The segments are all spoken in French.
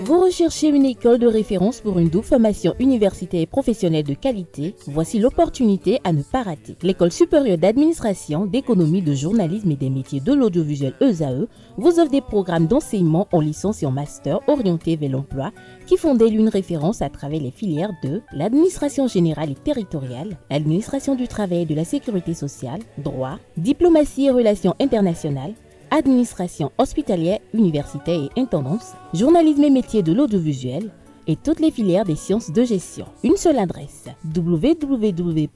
Vous recherchez une école de référence pour une double formation universitaire et professionnelle de qualité? Voici l'opportunité à ne pas rater. L'École supérieure d'administration, d'économie, de journalisme et des métiers de l'audiovisuel ESAE vous offre des programmes d'enseignement en licence et en master orientés vers l'emploi qui font d'elle une référence à travers les filières de l'administration générale et territoriale, l'administration du travail et de la sécurité sociale, droit, diplomatie et relations internationales, administration hospitalière, universitaire et intendance, journalisme et métiers de l'audiovisuel et toutes les filières des sciences de gestion. Une seule adresse, www.esae.bj.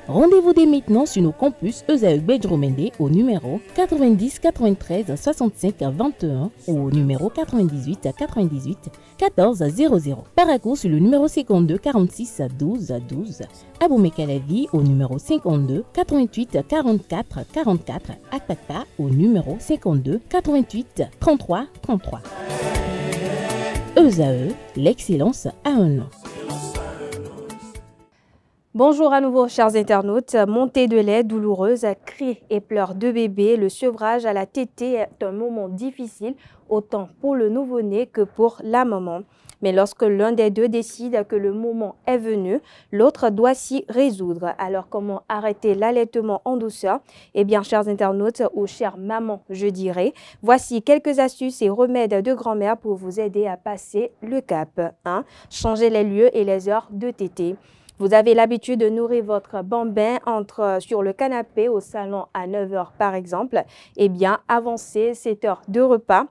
Rendez-vous dès maintenant sur nos campus ESAE Bedjromende au numéro 90 93 65 21 ou au numéro 98 98 14 00. Paracourt sur le numéro 52 46 12 12. Aboumé-Calavi au numéro 52 88 44 44. Akpakpa au numéro 52 88 33 33. ESAE, l'excellence a un nom. Bonjour à nouveau chers internautes. Montée de lait douloureuse, cris et pleurs de bébé, le sevrage à la tétée est un moment difficile autant pour le nouveau-né que pour la maman. Mais lorsque l'un des deux décide que le moment est venu, l'autre doit s'y résoudre. Alors comment arrêter l'allaitement en douceur? Eh bien, chers internautes ou chères mamans, je dirais, voici quelques astuces et remèdes de grand-mère pour vous aider à passer le cap. 1. Changer les lieux et les heures de tétée. Vous avez l'habitude de nourrir votre bambin sur le canapé au salon à 9 h par exemple. Eh bien, avancez 7 heures de repas,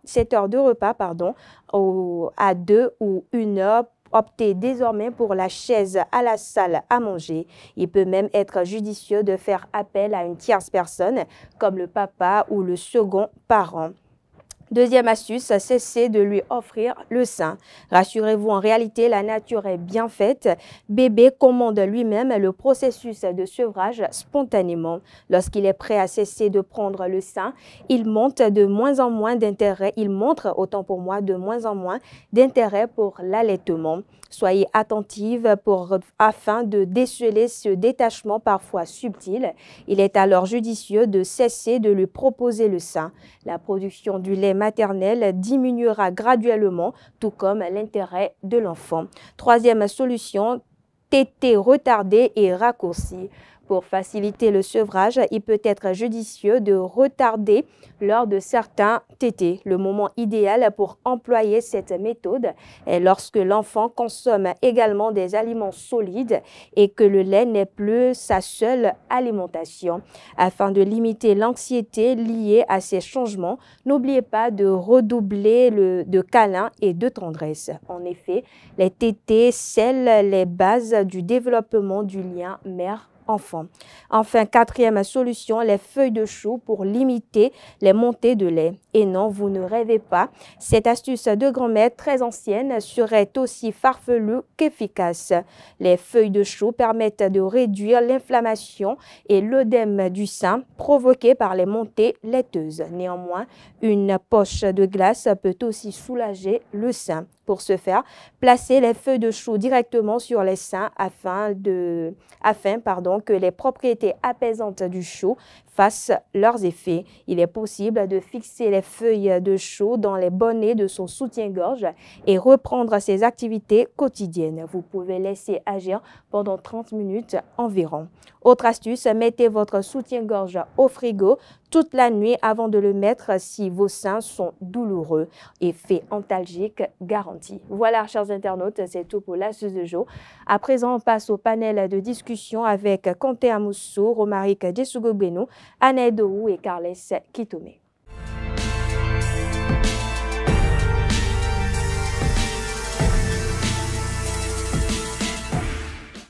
à 2 ou 1 heure. Optez désormais pour la chaise à la salle à manger. Il peut même être judicieux de faire appel à une tierce personne comme le papa ou le second parent. Deuxième astuce, cessez de lui offrir le sein. Rassurez-vous, en réalité, la nature est bien faite. Bébé commande lui-même le processus de sevrage spontanément. Lorsqu'il est prêt à cesser de prendre le sein, il montre de moins en moins d'intérêt pour l'allaitement. Soyez attentive afin de déceler ce détachement parfois subtil. Il est alors judicieux de cesser de lui proposer le sein. La production du lait maternel diminuera graduellement, tout comme l'intérêt de l'enfant. Troisième solution, tétée retardée et raccourcie. Pour faciliter le sevrage, il peut être judicieux de retarder l'heure de certains tétés. Le moment idéal pour employer cette méthode est lorsque l'enfant consomme également des aliments solides et que le lait n'est plus sa seule alimentation. Afin de limiter l'anxiété liée à ces changements, n'oubliez pas de redoubler de câlins et de tendresse. En effet, les tétés scellent les bases du développement du lien mère-enfant. Enfin, quatrième solution, les feuilles de chou pour limiter les montées de lait. Et non, vous ne rêvez pas, cette astuce de grand-mère très ancienne serait aussi farfelue qu'efficace. Les feuilles de chou permettent de réduire l'inflammation et l'œdème du sein provoqué par les montées laiteuses. Néanmoins, une poche de glace peut aussi soulager le sein. Pour ce faire, placez les feuilles de chou directement sur les seins afin que les propriétés apaisantes du chou fassent leurs effets. Il est possible de fixer les feuilles de chou dans les bonnets de son soutien-gorge et reprendre ses activités quotidiennes. Vous pouvez laisser agir pendant 30 minutes environ. Autre astuce, mettez votre soutien-gorge au frigo toute la nuit avant de le mettre si vos seins sont douloureux. Effet antalgique garanti. Voilà, chers internautes, c'est tout pour l'astuce de jour. À présent, on passe au panel de discussion avec Kanté Amoussou, Romaric Dessougogbeno, Anaïdou et Carles Kitome.